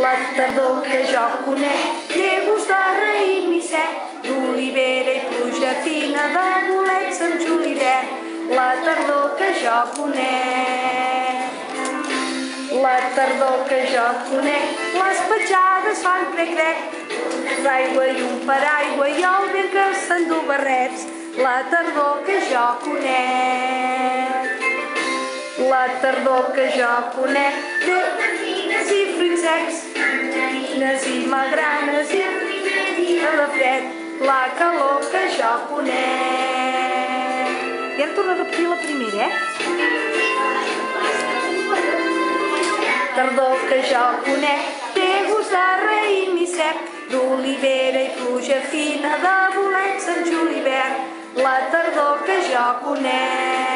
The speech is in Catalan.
La tardor que jo conec té gust de raïm i sec, d'olivera i pluja fina, de bolets amb julivert. La tardor que jo conec. La tardor que jo conec, les petjades fan crec-crec, d'aigua i un paraigua i el vent que s'endú barrets. La tardor que jo conec. La tardor que jo conec té pardines i fruits secs, pardines i magranes i de fred. La calor que jo conec. I ara torno a repetir la primera, Tardor que jo conec té gust de raïm i sec, d'olivera i pluja fina, de bolets amb julivert. La tardor que jo conec.